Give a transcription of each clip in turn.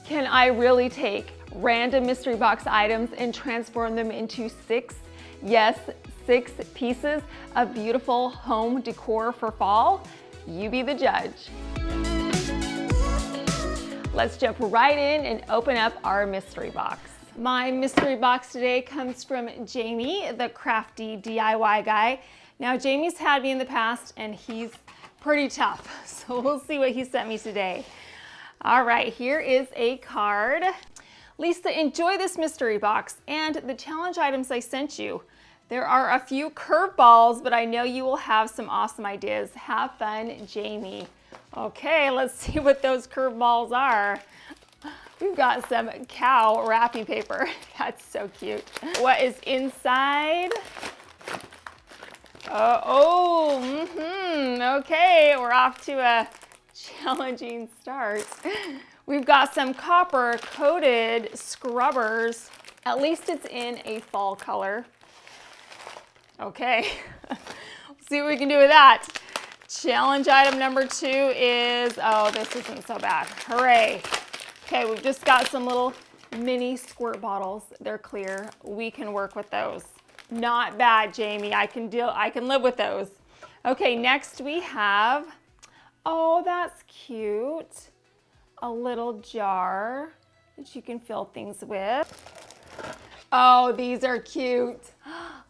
Can I really take random mystery box items and transform them into 6 pieces of beautiful home decor for fall? You be the judge. Let's jump right in and open up our mystery box. My mystery box today comes from Jamie, the crafty DIY guy. Now, Jamie's had me in the past and he's pretty tough, so we'll see what he sent me today. All right, here is a card. Lisa, enjoy this mystery box and the challenge items I sent you. There are a few curveballs, but I know you will have some awesome ideas. Have fun, Jamie. Okay, let's see what those curveballs are. We've got some cow wrapping paper. That's so cute. What is inside? Okay, we're off to a challenging start. We've got some copper coated scrubbers. At least it's in a fall color. Okay, let's see what we can do with that. Challenge item number 2 is, oh, this isn't so bad. Hooray. Okay, we've just got some little mini squirt bottles. They're clear. We can work with those. Not bad, Jamie. I can live with those. Okay, next we have, oh, that's cute. A little jar that you can fill things with. Oh, these are cute.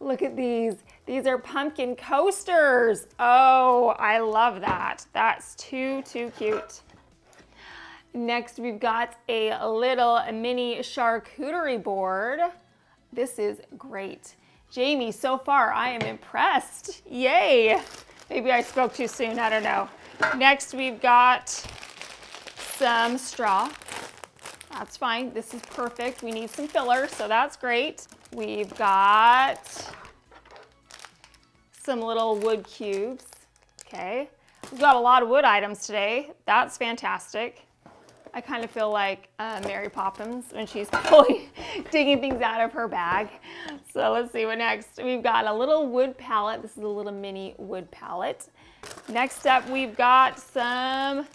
Look at these. These are pumpkin coasters. Oh, I love that. That's too cute. Next, we've got a little mini charcuterie board. This is great. Jamie, so far I am impressed. Yay. Maybe I spoke too soon, I don't know. Next, we've got some straw. That's fine, this is perfect. We need some filler, so that's great. We've got some little wood cubes, okay. We've got a lot of wood items today. That's fantastic. I kind of feel like Mary Poppins when she's digging things out of her bag. So let's see what next. We've got a little wood palette. This is a little mini wood palette. Next up, we've got some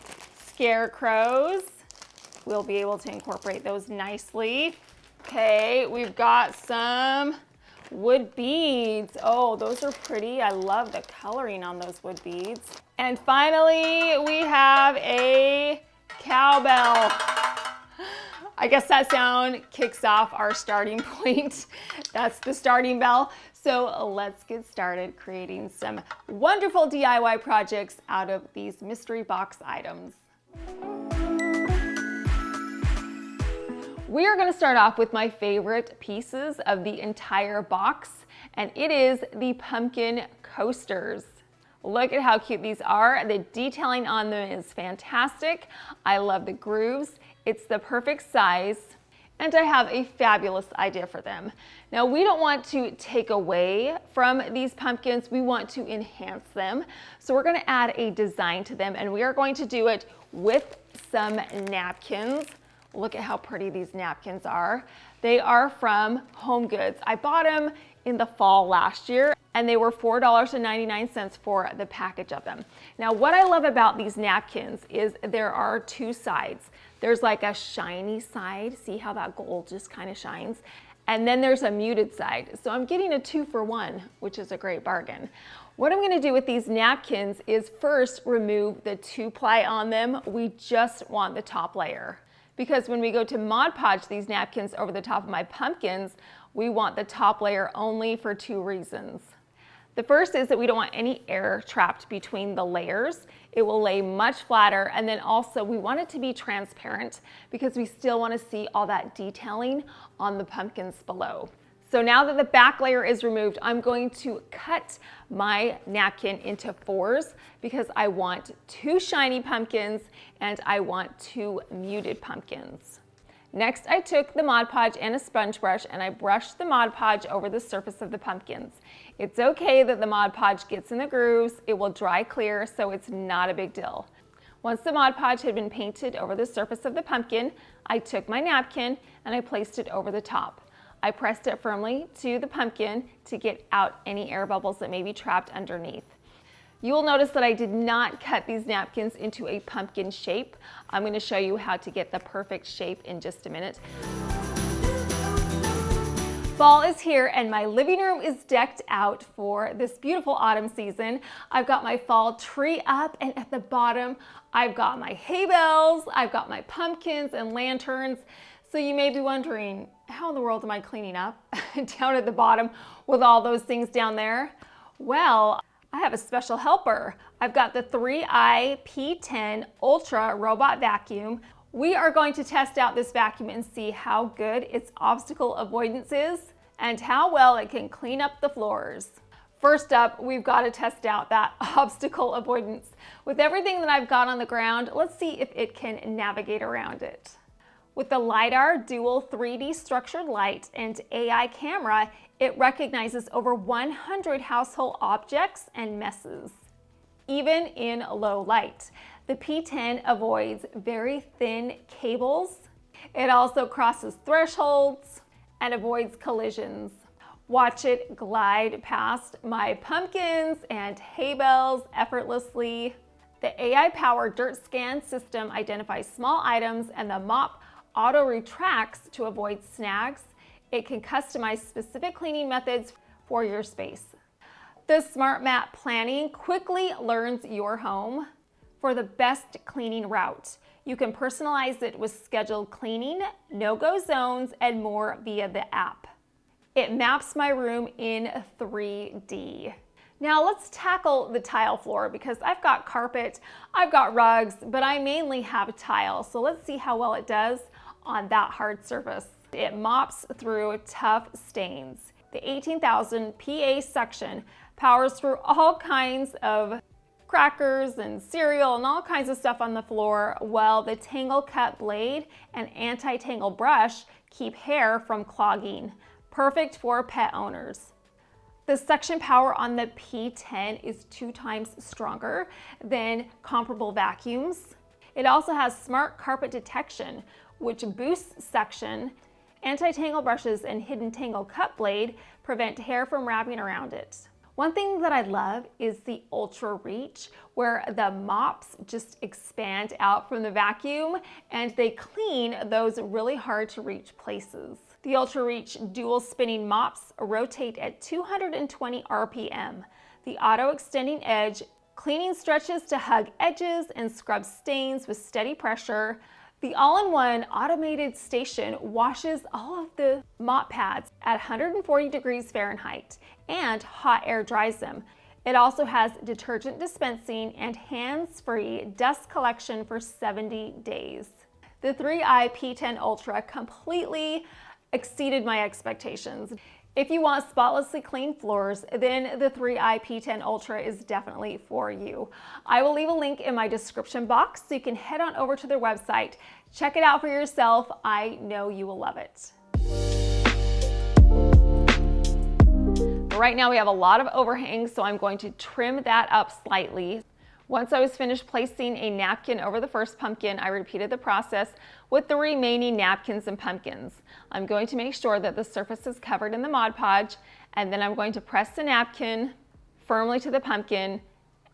scarecrows. We'll be able to incorporate those nicely. Okay, we've got some wood beads. Oh, those are pretty. I love the coloring on those wood beads. And finally, we have a cowbell. I guess that sound kicks off our starting point. That's the starting bell. So let's get started creating some wonderful DIY projects out of these mystery box items. We are going to start off with my favorite pieces of the entire box, and it is the pumpkin coasters. Look at how cute these are. The detailing on them is fantastic. I love the grooves. It's the perfect size, and I have a fabulous idea for them. Now, we don't want to take away from these pumpkins. We want to enhance them. So we're going to add a design to them, and we are going to do it with some napkins. Look at how pretty these napkins are. They are from Home Goods. I bought them in the fall last year, and they were $4.99 for the package of them. Now, what I love about these napkins is there are 2 sides. There's like a shiny side. See how that gold just kind of shines? And then there's a muted side. So I'm getting a 2-for-1, which is a great bargain. What I'm going to do with these napkins is first remove the 2-ply on them. We just want the top layer. Because when we go to Mod Podge these napkins over the top of my pumpkins, we want the top layer only for 2 reasons. The first is that we don't want any air trapped between the layers. It will lay much flatter, and then also we want it to be transparent because we still want to see all that detailing on the pumpkins below. So now that the back layer is removed, I'm going to cut my napkin into 4s because I want 2 shiny pumpkins and I want 2 muted pumpkins. Next, I took the Mod Podge and a sponge brush and I brushed the Mod Podge over the surface of the pumpkins. It's okay that the Mod Podge gets in the grooves. It will dry clear, so it's not a big deal. Once the Mod Podge had been painted over the surface of the pumpkin, I took my napkin and I placed it over the top. I pressed it firmly to the pumpkin to get out any air bubbles that may be trapped underneath. You will notice that I did not cut these napkins into a pumpkin shape. I'm going to show you how to get the perfect shape in just a minute. Fall is here and my living room is decked out for this beautiful autumn season. I've got my fall tree up, and at the bottom I've got my hay bales, I've got my pumpkins and lanterns. So you may be wondering, how in the world am I cleaning up down at the bottom with all those things down there? Well, I have a special helper. I've got the 3i P10 Ultra Robot Vacuum. We are going to test out this vacuum and see how good its obstacle avoidance is and how well it can clean up the floors. First up, we've got to test out that obstacle avoidance. With everything that I've got on the ground, let's see if it can navigate around it. With the LiDAR dual 3D structured light and AI camera, it recognizes over 100 household objects and messes, even in low light. The P10 avoids very thin cables. It also crosses thresholds and avoids collisions. Watch it glide past my pumpkins and hay bales effortlessly. The AI-powered dirt scan system identifies small items, and the mop auto retracts to avoid snags. It can customize specific cleaning methods for your space. The Smart Map Planning quickly learns your home for the best cleaning route. You can personalize it with scheduled cleaning, no-go zones, and more via the app. It maps my room in 3D. Now let's tackle the tile floor, because I've got carpet, I've got rugs, but I mainly have tile. So let's see how well it does on that hard surface. It mops through tough stains. The 18,000 PA suction powers through all kinds of crackers and cereal and all kinds of stuff on the floor, while the Tangle Cut blade and anti-tangle brush keep hair from clogging. Perfect for pet owners. The suction power on the P10 is 2 times stronger than comparable vacuums. It also has smart carpet detection, which boosts suction. Anti-tangle brushes and hidden tangle cut blade prevent hair from wrapping around it. One thing that I love is the Ultra Reach, where the mops just expand out from the vacuum and they clean those really hard to reach places. The Ultra Reach dual spinning mops rotate at 220 RPM. The auto extending edge cleaning stretches to hug edges and scrub stains with steady pressure. The all-in-one automated station washes all of the mop pads at 140 degrees Fahrenheit and hot air dries them. It also has detergent dispensing and hands-free dust collection for 70 days. The 3i P10 Ultra completely exceeded my expectations. If you want spotlessly clean floors, then the 3i P10 Ultra is definitely for you. I will leave a link in my description box so you can head on over to their website. Check it out for yourself. I know you will love it. Right now we have a lot of overhang, so I'm going to trim that up slightly. Once I was finished placing a napkin over the first pumpkin, I repeated the process with the remaining napkins and pumpkins. I'm going to make sure that the surface is covered in the Mod Podge, and then I'm going to press the napkin firmly to the pumpkin,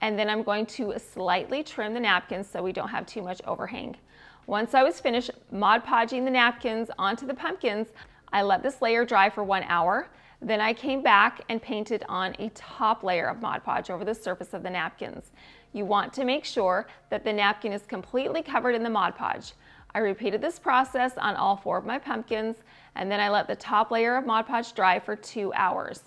and then I'm going to slightly trim the napkins so we don't have too much overhang. Once I was finished Mod Podging the napkins onto the pumpkins, I let this layer dry for 1 hour. Then I came back and painted on a top layer of Mod Podge over the surface of the napkins. You want to make sure that the napkin is completely covered in the Mod Podge. I repeated this process on all 4 of my pumpkins, and then I let the top layer of Mod Podge dry for 2 hours.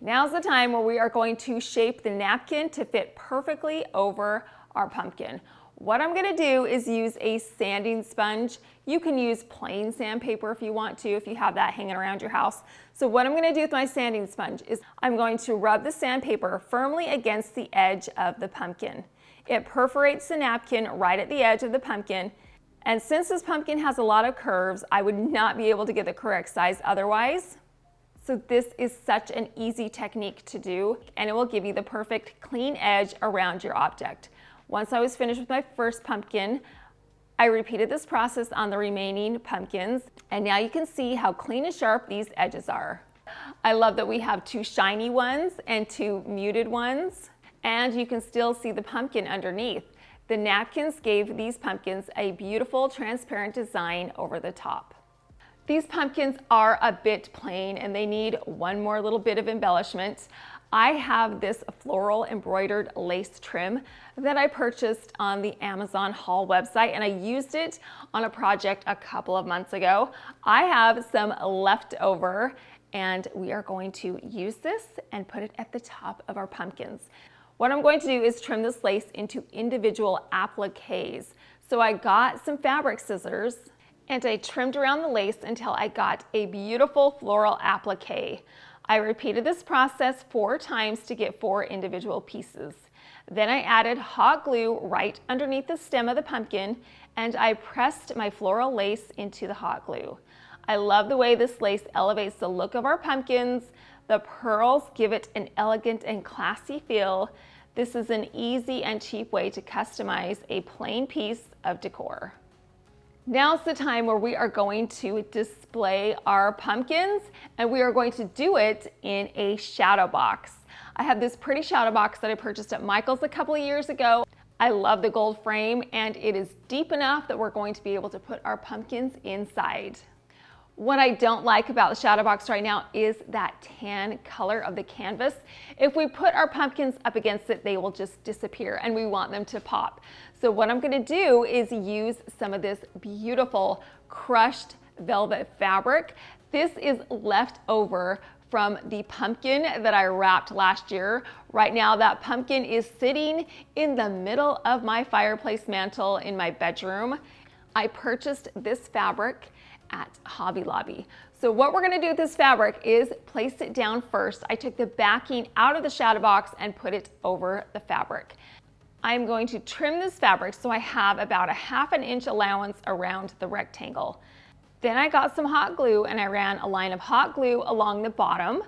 Now's the time where we are going to shape the napkin to fit perfectly over our pumpkin. What I'm gonna do is use a sanding sponge. You can use plain sandpaper if you want to, if you have that hanging around your house. So what I'm gonna do with my sanding sponge is I'm going to rub the sandpaper firmly against the edge of the pumpkin. It perforates the napkin right at the edge of the pumpkin. And since this pumpkin has a lot of curves, I would not be able to get the correct size otherwise. So this is such an easy technique to do, and it will give you the perfect clean edge around your object. Once I was finished with my first pumpkin, I repeated this process on the remaining pumpkins, and now you can see how clean and sharp these edges are. I love that we have 2 shiny ones and 2 muted ones. and you can still see the pumpkin underneath. The napkins gave these pumpkins a beautiful transparent design over the top. These pumpkins are a bit plain and they need one more little bit of embellishment. I have this floral embroidered lace trim that I purchased on the Amazon haul website, and I used it on a project a couple of months ago. I have some left over and we are going to use this and put it at the top of our pumpkins. What I'm going to do is trim this lace into individual appliques. So I got some fabric scissors and I trimmed around the lace until I got a beautiful floral applique. I repeated this process 4 times to get 4 individual pieces. Then I added hot glue right underneath the stem of the pumpkin and I pressed my floral lace into the hot glue. I love the way this lace elevates the look of our pumpkins. The pearls give it an elegant and classy feel. This is an easy and cheap way to customize a plain piece of decor. Now's the time where we are going to display our pumpkins, and we are going to do it in a shadow box. I have this pretty shadow box that I purchased at Michael's a couple of years ago. I love the gold frame, and it is deep enough that we're going to be able to put our pumpkins inside. What I don't like about the shadow box right now is that tan color of the canvas. If we put our pumpkins up against it, they will just disappear and we want them to pop. So what I'm gonna do is use some of this beautiful crushed velvet fabric. This is left over from the pumpkin that I wrapped last year. Right now that pumpkin is sitting in the middle of my fireplace mantle in my bedroom. I purchased this fabric at Hobby Lobby. So what we're gonna do with this fabric is place it down first. I took the backing out of the shadow box and put it over the fabric. I'm going to trim this fabric so I have about a 1/2 inch allowance around the rectangle. Then I got some hot glue and I ran a line of hot glue along the bottom.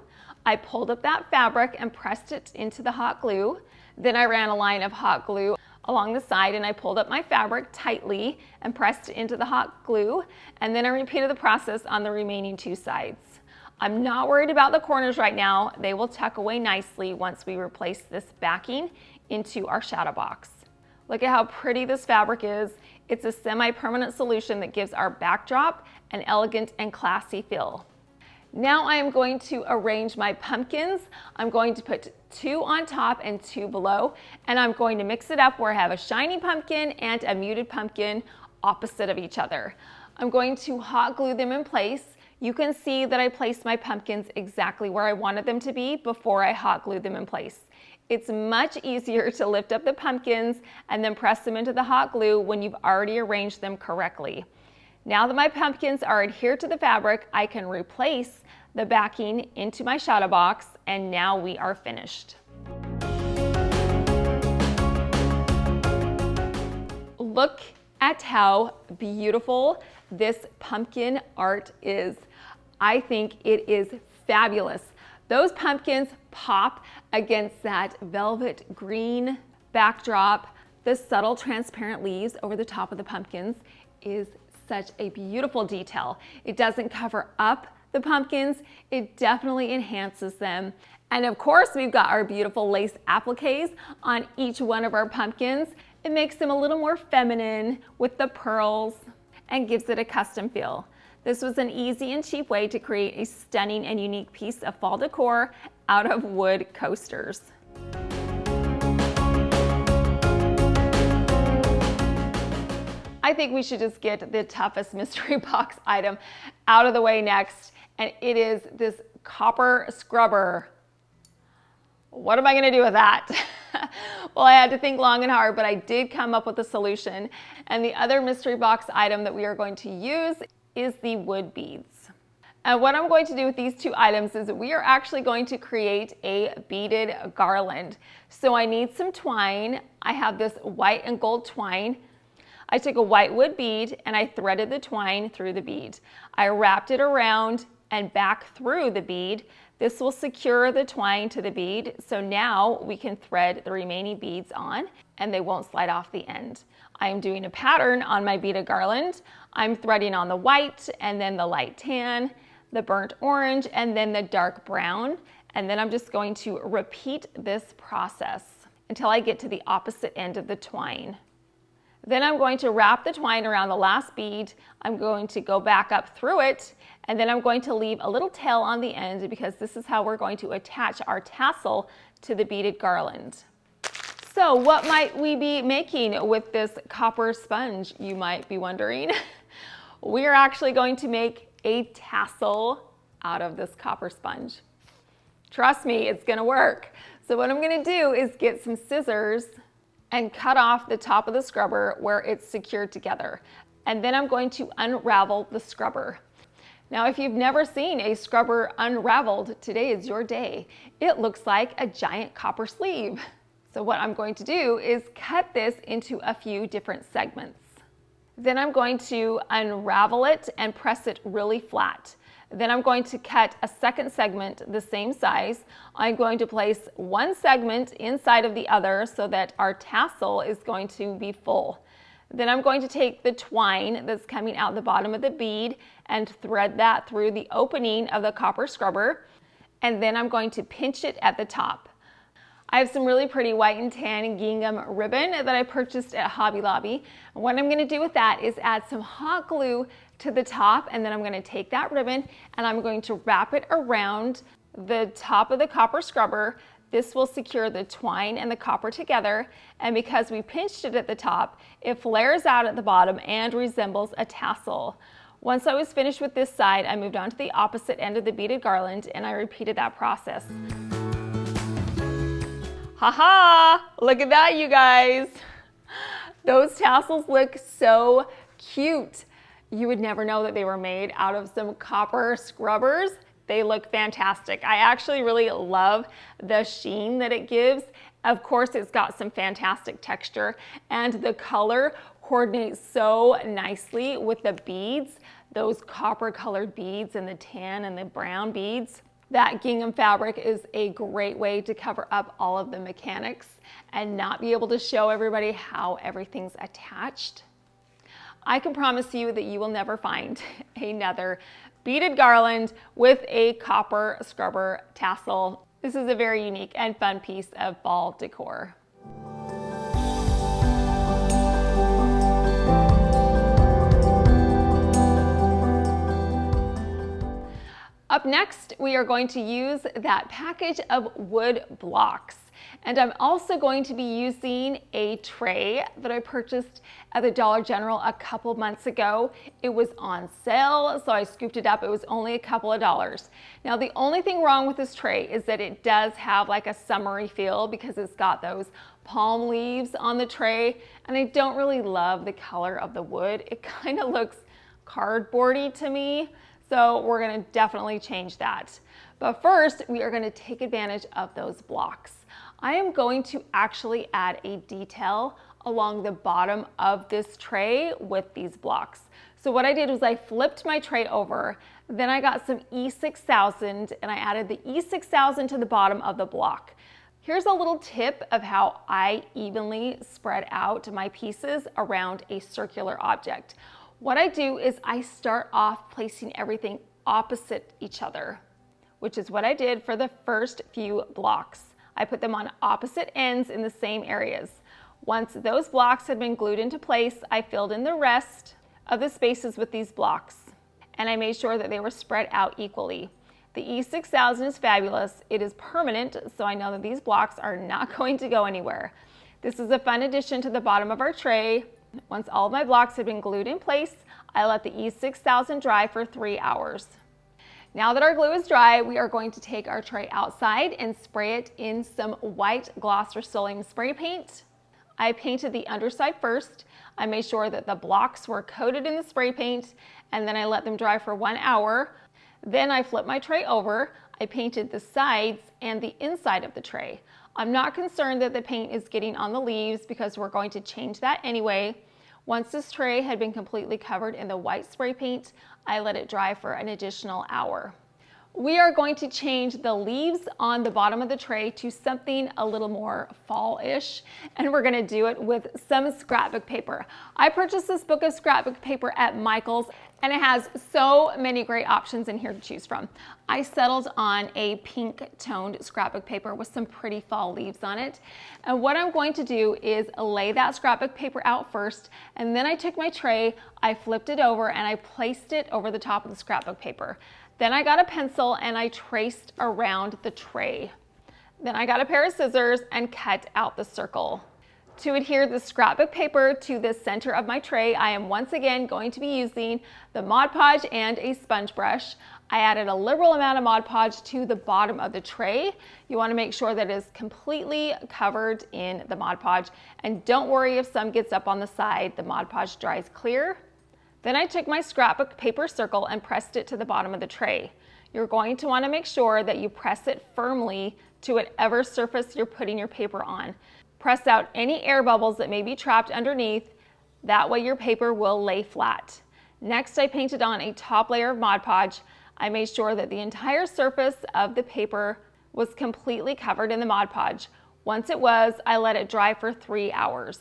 I pulled up that fabric and pressed it into the hot glue. Then I ran a line of hot glue along the side and I pulled up my fabric tightly and pressed it into the hot glue, and then I repeated the process on the remaining 2 sides. I'm not worried about the corners right now. They will tuck away nicely once we replace this backing into our shadow box. Look at how pretty this fabric is. It's a semi-permanent solution that gives our backdrop an elegant and classy feel. Now I am going to arrange my pumpkins. I'm going to put 2 on top and 2 below, and I'm going to mix it up where I have a shiny pumpkin and a muted pumpkin opposite of each other. I'm going to hot glue them in place. You can see that I placed my pumpkins exactly where I wanted them to be before I hot glued them in place. It's much easier to lift up the pumpkins and then press them into the hot glue when you've already arranged them correctly. Now that my pumpkins are adhered to the fabric, I can replace the backing into my shadow box, and now we are finished. Look at how beautiful this pumpkin art is. I think it is fabulous. Those pumpkins pop against that velvet green backdrop. The subtle transparent leaves over the top of the pumpkins is such a beautiful detail. It doesn't cover up the pumpkins, it definitely enhances them. And of course, we've got our beautiful lace appliques on each one of our pumpkins. It makes them a little more feminine with the pearls and gives it a custom feel. This was an easy and cheap way to create a stunning and unique piece of fall decor out of wood coasters. I think we should just get the toughest mystery box item out of the way next, and it is this copper scrubber. What am I gonna do with that? Well, I had to think long and hard, but I did come up with a solution. And the other mystery box item that we are going to use is the wood beads. And what I'm going to do with these 2 items is we are actually going to create a beaded garland. So I need some twine. I have this white and gold twine. I took a white wood bead and I threaded the twine through the bead. I wrapped it around and back through the bead. This will secure the twine to the bead, so now we can thread the remaining beads on and they won't slide off the end. I am doing a pattern on my beaded garland. I'm threading on the white and then the light tan, the burnt orange, and then the dark brown. And then I'm just going to repeat this process. until I get to the opposite end of the twine. Then I'm going to wrap the twine around the last bead. I'm going to go back up through it, and then I'm going to leave a little tail on the end because this is how we're going to attach our tassel to the beaded garland. So what might we be making with this copper sponge, you might be wondering? We are actually going to make a tassel out of this copper sponge. Trust me, it's gonna work. So what I'm gonna do is get some scissors and cut off the top of the scrubber where it's secured together. And then I'm going to unravel the scrubber. Now, if you've never seen a scrubber unraveled, today is your day. It looks like a giant copper sleeve. So what I'm going to do is cut this into a few different segments. Then I'm going to unravel it and press it really flat. Then I'm going to cut a second segment the same size. I'm going to place one segment inside of the other so that our tassel is going to be full. Then I'm going to take the twine that's coming out the bottom of the bead and thread that through the opening of the copper scrubber. And then I'm going to pinch it at the top. I have some really pretty white and tan gingham ribbon that I purchased at Hobby Lobby. And what I'm going to do with that is add some hot glue to the top, and then I'm going to take that ribbon and I'm going to wrap it around the top of the copper scrubber. This will secure the twine and the copper together, and because we pinched it at the top, it flares out at the bottom and resembles a tassel. Once I was finished with this side, I moved on to the opposite end of the beaded garland and I repeated that process. Haha! Look at that, you guys. Those tassels look so cute. You would never know that they were made out of some copper scrubbers. They look fantastic. I actually really love the sheen that it gives. Of course, it's got some fantastic texture, and the color coordinates so nicely with the beads, those copper colored beads and the tan and the brown beads. That gingham fabric is a great way to cover up all of the mechanics and not be able to show everybody how everything's attached. I can promise you that you will never find another beaded garland with a copper scrubber tassel. This is a very unique and fun piece of fall decor. Up next, we are going to use that package of wood blocks. And I'm also going to be using a tray that I purchased at the Dollar General a couple months ago. It was on sale, so I scooped it up. It was only a couple of dollars. Now, the only thing wrong with this tray is that it does have like a summery feel because it's got those palm leaves on the tray, and I don't really love the color of the wood. It kind of looks cardboardy to me. So we're gonna definitely change that. But first, we are gonna take advantage of those blocks. I am going to actually add a detail along the bottom of this tray with these blocks. So what I did was I flipped my tray over, then I got some E6000 and I added the E6000 to the bottom of the block. Here's a little tip of how I evenly spread out my pieces around a circular object. What I do is I start off placing everything opposite each other, which is what I did for the first few blocks. I put them on opposite ends in the same areas. Once those blocks had been glued into place, I filled in the rest of the spaces with these blocks, and I made sure that they were spread out equally. The E6000 is fabulous. It is permanent, so I know that these blocks are not going to go anywhere. This is a fun addition to the bottom of our tray. Once all of my blocks have been glued in place, I let the E6000 dry for 3 hours. Now that our glue is dry, we are going to take our tray outside and spray it in some white gloss Rust-Oleum spray paint. I painted the underside first. I made sure that the blocks were coated in the spray paint, and then I let them dry for 1 hour. Then I flipped my tray over. I painted the sides and the inside of the tray. I'm not concerned that the paint is getting on the leaves because we're going to change that anyway. Once this tray had been completely covered in the white spray paint, I let it dry for an additional hour. We are going to change the leaves on the bottom of the tray to something a little more fall-ish, and we're gonna do it with some scrapbook paper. I purchased this book of scrapbook paper at Michael's, And it has so many great options in here to choose from. I settled on a pink toned scrapbook paper with some pretty fall leaves on it. And what I'm going to do is lay that scrapbook paper out first, and then I took my tray, I flipped it over, and I placed it over the top of the scrapbook paper. Then I got a pencil and I traced around the tray. Then I got a pair of scissors and cut out the circle. To adhere the scrapbook paper to the center of my tray, I am once again going to be using the Mod Podge and a sponge brush. I added a liberal amount of Mod Podge to the bottom of the tray. You want to make sure that it is completely covered in the Mod Podge, and don't worry if some gets up on the side, the Mod Podge dries clear. Then I took my scrapbook paper circle and pressed it to the bottom of the tray. You're going to want to make sure that you press it firmly to whatever surface you're putting your paper on. Press out any air bubbles that may be trapped underneath. That way your paper will lay flat. Next, I painted on a top layer of Mod Podge. I made sure that the entire surface of the paper was completely covered in the Mod Podge. Once it was, I let it dry for 3 hours.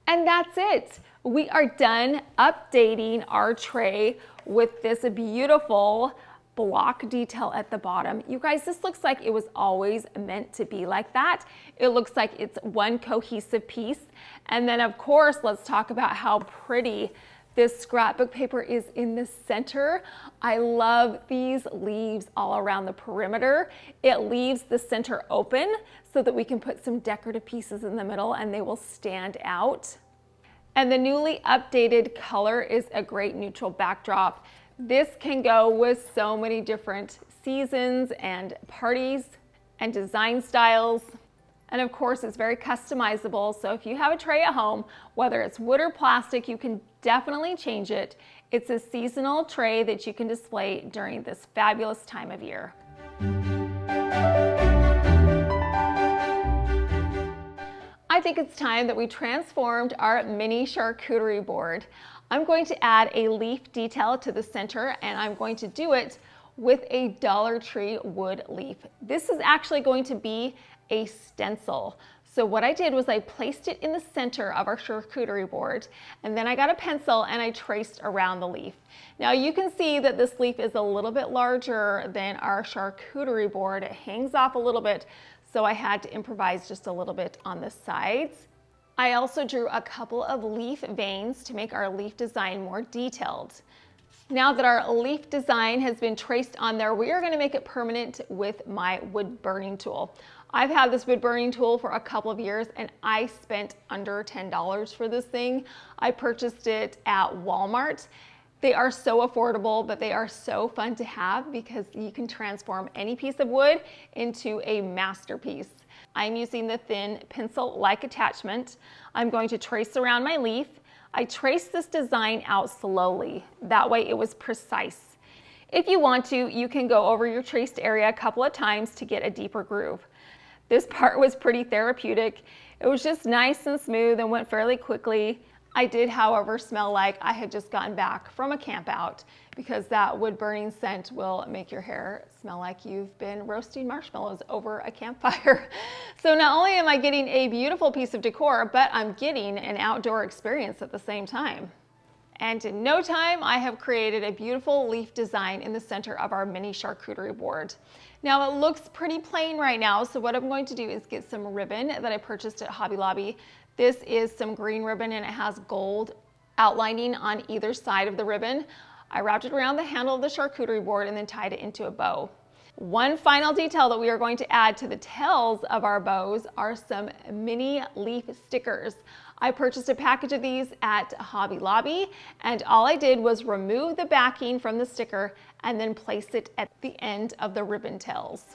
And that's it. We are done updating our tray with this beautiful block detail at the bottom. You guys, this looks like it was always meant to be like that. It looks like it's one cohesive piece. And then of course, let's talk about how pretty this scrapbook paper is in the center. I love these leaves all around the perimeter. It leaves the center open so that we can put some decorative pieces in the middle and they will stand out. And the newly updated color is a great neutral backdrop. This can go with so many different seasons and parties and design styles. And of course, it's very customizable. So if you have a tray at home, whether it's wood or plastic, you can definitely change it. It's a seasonal tray that you can display during this fabulous time of year. I think it's time that we transformed our mini charcuterie board. I'm going to add a leaf detail to the center, and I'm going to do it with a Dollar Tree wood leaf. This is actually going to be a stencil. So what I did was I placed it in the center of our charcuterie board, and then I got a pencil and I traced around the leaf. Now you can see that this leaf is a little bit larger than our charcuterie board. It hangs off a little bit, so I had to improvise just a little bit on the sides. I also drew a couple of leaf veins to make our leaf design more detailed. Now that our leaf design has been traced on there, we are going to make it permanent with my wood burning tool. I've had this wood burning tool for a couple of years and I spent under $10 for this thing. I purchased it at Walmart. They are so affordable, but they are so fun to have because you can transform any piece of wood into a masterpiece. I'm using the thin pencil-like attachment. I'm going to trace around my leaf. I traced this design out slowly. That way it was precise. If you want to, you can go over your traced area a couple of times to get a deeper groove. This part was pretty therapeutic. It was just nice and smooth and went fairly quickly. I did, however, smell like I had just gotten back from a camp out because that wood burning scent will make your hair smell like you've been roasting marshmallows over a campfire. So not only am I getting a beautiful piece of decor, but I'm getting an outdoor experience at the same time. And in no time, I have created a beautiful leaf design in the center of our mini charcuterie board. Now it looks pretty plain right now, so what I'm going to do is get some ribbon that I purchased at Hobby Lobby. This is some green ribbon and it has gold outlining on either side of the ribbon. I wrapped it around the handle of the charcuterie board and then tied it into a bow. One final detail that we are going to add to the tails of our bows are some mini leaf stickers. I purchased a package of these at Hobby Lobby, and all I did was remove the backing from the sticker and then place it at the end of the ribbon tails.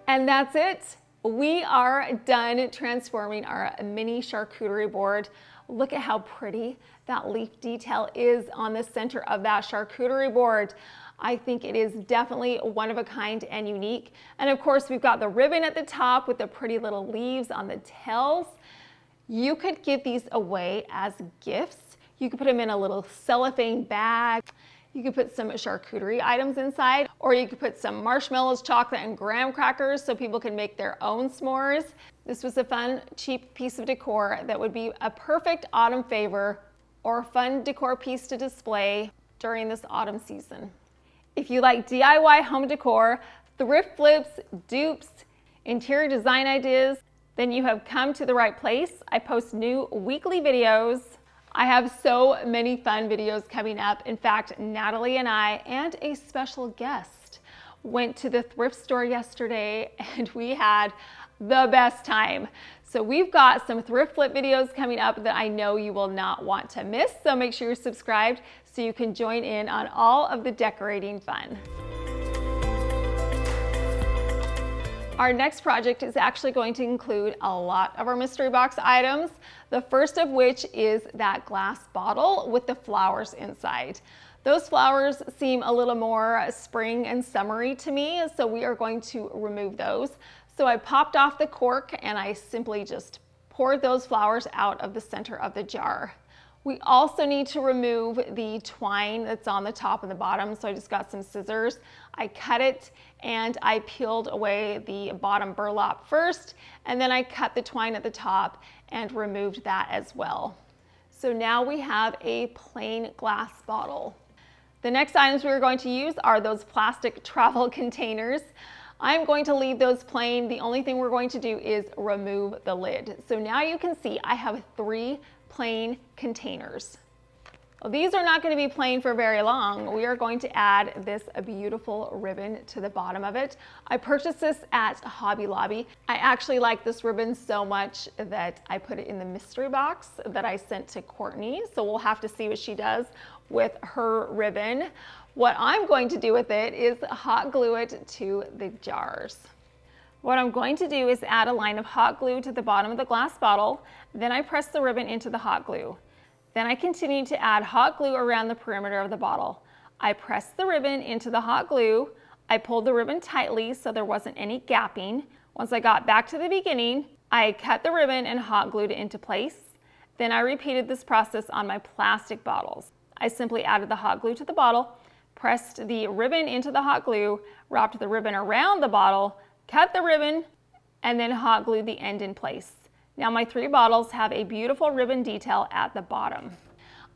And that's it. We are done transforming our mini charcuterie board. Look at how pretty that leaf detail is on the center of that charcuterie board. I think it is definitely one of a kind and unique. And of course, we've got the ribbon at the top with the pretty little leaves on the tails. You could give these away as gifts. You could put them in a little cellophane bag. You could put some charcuterie items inside, or you could put some marshmallows, chocolate, and graham crackers so people can make their own s'mores. This was a fun, cheap piece of decor that would be a perfect autumn favor or a fun decor piece to display during this autumn season. If you like DIY home decor, thrift flips, dupes, interior design ideas, then you have come to the right place. I post new weekly videos. I have so many fun videos coming up. In fact, Natalie and I and a special guest went to the thrift store yesterday and we had the best time. So we've got some thrift flip videos coming up that I know you will not want to miss. So make sure you're subscribed so you can join in on all of the decorating fun. Our next project is actually going to include a lot of our mystery box items. The first of which is that glass bottle with the flowers inside. Those flowers seem a little more spring and summery to me, so we are going to remove those. So I popped off the cork and I simply just poured those flowers out of the center of the jar. We also need to remove the twine that's on the top and the bottom, so I just got some scissors. I cut it and I peeled away the bottom burlap first, and then I cut the twine at the top and removed that as well. So now we have a plain glass bottle. The next items we are going to use are those plastic travel containers. I'm going to leave those plain. The only thing we're going to do is remove the lid. So now you can see I have 3 plain containers. Well, these are not going to be plain for very long. We are going to add this beautiful ribbon to the bottom of it. I purchased this at Hobby Lobby. I actually like this ribbon so much that I put it in the mystery box that I sent to Courtney. So we'll have to see what she does with her ribbon. What I'm going to do with it is hot glue it to the jars. What I'm going to do is add a line of hot glue to the bottom of the glass bottle. Then I press the ribbon into the hot glue. Then I continue to add hot glue around the perimeter of the bottle. I pressed the ribbon into the hot glue. I pulled the ribbon tightly so there wasn't any gapping. Once I got back to the beginning, I cut the ribbon and hot glued it into place. Then I repeated this process on my plastic bottles. I simply added the hot glue to the bottle, pressed the ribbon into the hot glue, wrapped the ribbon around the bottle, cut the ribbon, and then hot glued the end in place. Now my 3 bottles have a beautiful ribbon detail at the bottom.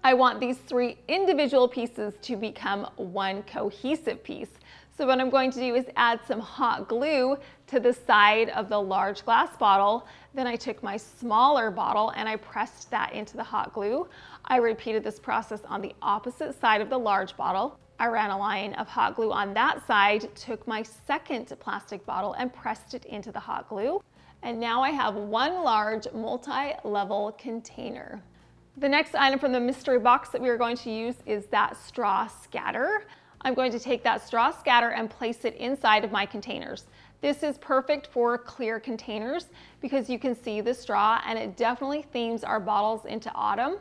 I want these 3 individual pieces to become one cohesive piece. So what I'm going to do is add some hot glue to the side of the large glass bottle. Then I took my smaller bottle and I pressed that into the hot glue. I repeated this process on the opposite side of the large bottle. I ran a line of hot glue on that side, took my second plastic bottle and pressed it into the hot glue. And now I have one large multi-level container. The next item from the mystery box that we are going to use is that straw scatter. I'm going to take that straw scatter and place it inside of my containers. This is perfect for clear containers because you can see the straw and it definitely themes our bottles into autumn.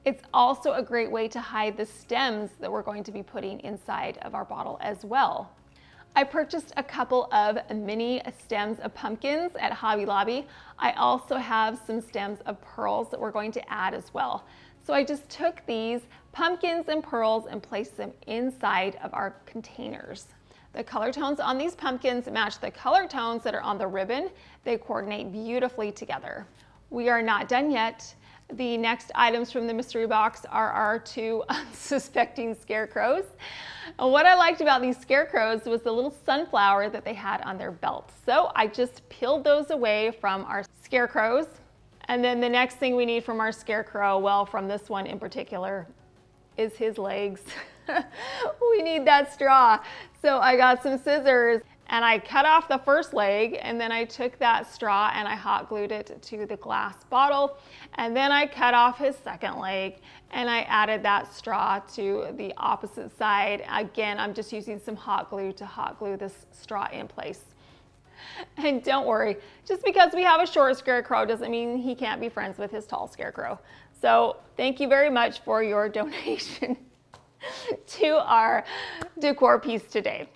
It's also a great way to hide the stems that we're going to be putting inside of our bottle as well. I purchased a couple of mini stems of pumpkins at Hobby Lobby. I also have some stems of pearls that we're going to add as well. So I just took these pumpkins and pearls and placed them inside of our containers. The color tones on these pumpkins match the color tones that are on the ribbon. They coordinate beautifully together. We are not done yet. The next items from the mystery box are our 2 unsuspecting scarecrows. And what I liked about these scarecrows was the little sunflower that they had on their belt. So I just peeled those away from our scarecrows. And then the next thing we need from our scarecrow, well, from this one in particular, is his legs. We need that straw. So I got some scissors and I cut off the first leg, and then I took that straw and I hot glued it to the glass bottle, and then I cut off his second leg and I added that straw to the opposite side. Again, I'm just using some hot glue to hot glue this straw in place. And don't worry, just because we have a short scarecrow doesn't mean he can't be friends with his tall scarecrow. So thank you very much for your donation to our decor piece today.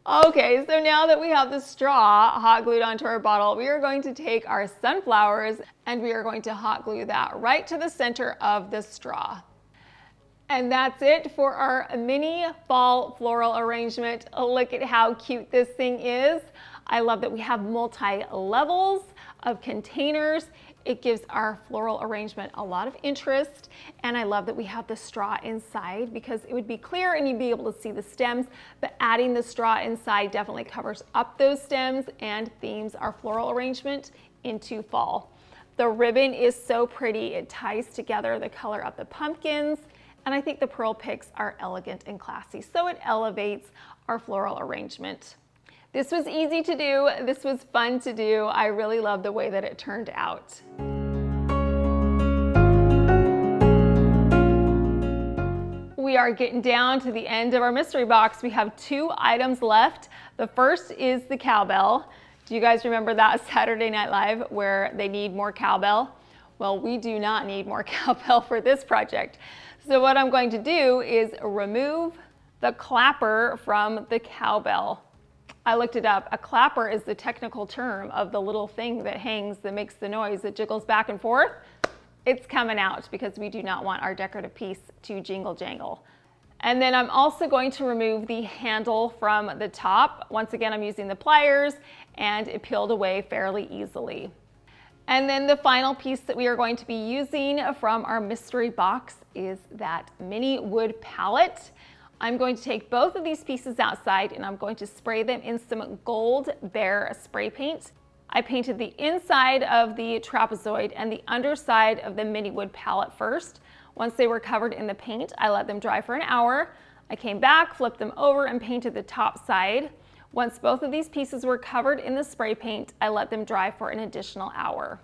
Okay, so now that we have the straw hot glued onto our bottle, we are going to take our sunflowers and we are going to hot glue that right to the center of the straw. And that's it for our mini fall floral arrangement. Look at how cute this thing is. I love that we have multi-levels of containers. It gives our floral arrangement a lot of interest, and I love that we have the straw inside because it would be clear and you'd be able to see the stems, but adding the straw inside definitely covers up those stems and themes our floral arrangement into fall. The ribbon is so pretty. It ties together the color of the pumpkins, and I think the pearl picks are elegant and classy, so it elevates our floral arrangement. This was easy to do. This was fun to do. I really love the way that it turned out. We are getting down to the end of our mystery box. We have 2 items left. The first is the cowbell. Do you guys remember that Saturday Night Live where they need more cowbell? Well, we do not need more cowbell for this project. So what I'm going to do is remove the clapper from the cowbell. I looked it up. A clapper is the technical term of the little thing that hangs, that makes the noise, that jiggles back and forth. It's coming out because we do not want our decorative piece to jingle jangle. And then I'm also going to remove the handle from the top. Once again, I'm using the pliers and it peeled away fairly easily. And then the final piece that we are going to be using from our mystery box is that mini wood palette. I'm going to take both of these pieces outside and I'm going to spray them in some gold Bear spray paint. I painted the inside of the trapezoid and the underside of the mini wood palette first. Once they were covered in the paint, I let them dry for an hour. I came back, flipped them over, and painted the top side. Once both of these pieces were covered in the spray paint, I let them dry for an additional hour.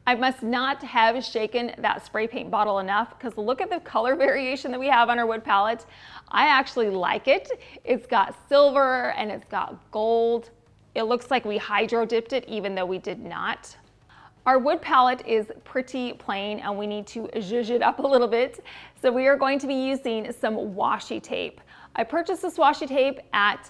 I must not have shaken that spray paint bottle enough because look at the color variation that we have on our wood palette. I actually like it. It's got silver and it's got gold. It looks like we hydro dipped it even though we did not. Our wood palette is pretty plain and we need to zhuzh it up a little bit. So we are going to be using some washi tape. I purchased this washi tape at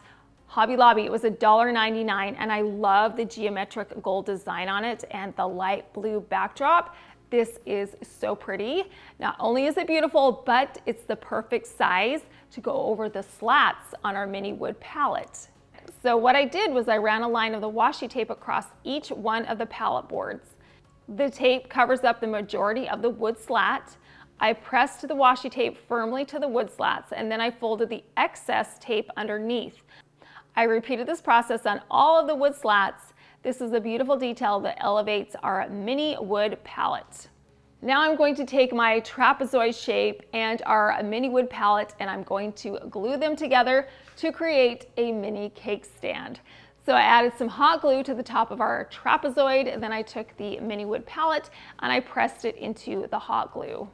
Hobby Lobby. It was $1.99 and I love the geometric gold design on it and the light blue backdrop. This is so pretty. Not only is it beautiful, but it's the perfect size to go over the slats on our mini wood palette. So what I did was I ran a line of the washi tape across each one of the palette boards. The tape covers up the majority of the wood slat. I pressed the washi tape firmly to the wood slats and then I folded the excess tape underneath. I repeated this process on all of the wood slats. This is a beautiful detail that elevates our mini wood palette. Now I'm going to take my trapezoid shape and our mini wood palette and I'm going to glue them together to create a mini cake stand. So I added some hot glue to the top of our trapezoid, and then I took the mini wood palette and I pressed it into the hot glue.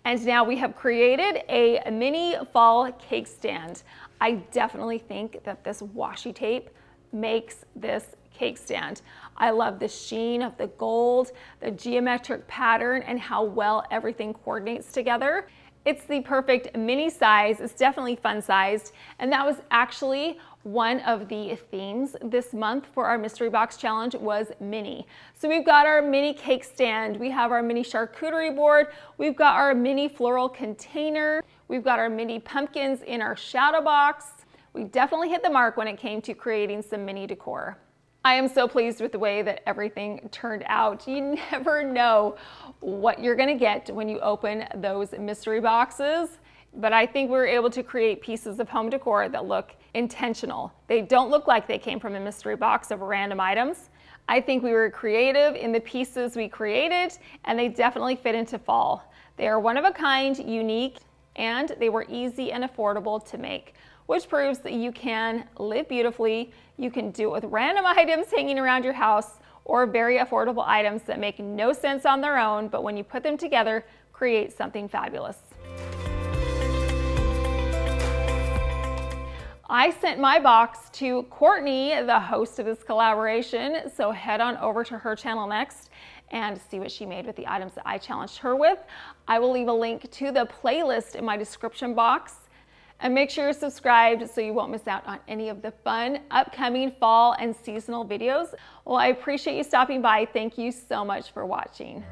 And now we have created a mini fall cake stand. I definitely think that this washi tape makes this cake stand. I love the sheen of the gold, the geometric pattern, and how well everything coordinates together. It's the perfect mini size. It's definitely fun sized. And that was actually one of the themes this month for our mystery box challenge was mini. So we've got our mini cake stand, we have our mini charcuterie board, we've got our mini floral container, we've got our mini pumpkins in our shadow box. We definitely hit the mark when it came to creating some mini decor. I am so pleased with the way that everything turned out. You never know what you're gonna get when you open those mystery boxes, but I think we were able to create pieces of home decor that look intentional. They don't look like they came from a mystery box of random items. I think we were creative in the pieces we created, and they definitely fit into fall. They are one of a kind, unique, and they were easy and affordable to make, which proves that you can live beautifully. You can do it with random items hanging around your house or very affordable items that make no sense on their own, but when you put them together, create something fabulous. I sent my box to Courtney, the host of this collaboration, so head on over to her channel next and see what she made with the items that I challenged her with. I will leave a link to the playlist in my description box. And make sure you're subscribed so you won't miss out on any of the fun upcoming fall and seasonal videos. Well, I appreciate you stopping by. Thank you so much for watching.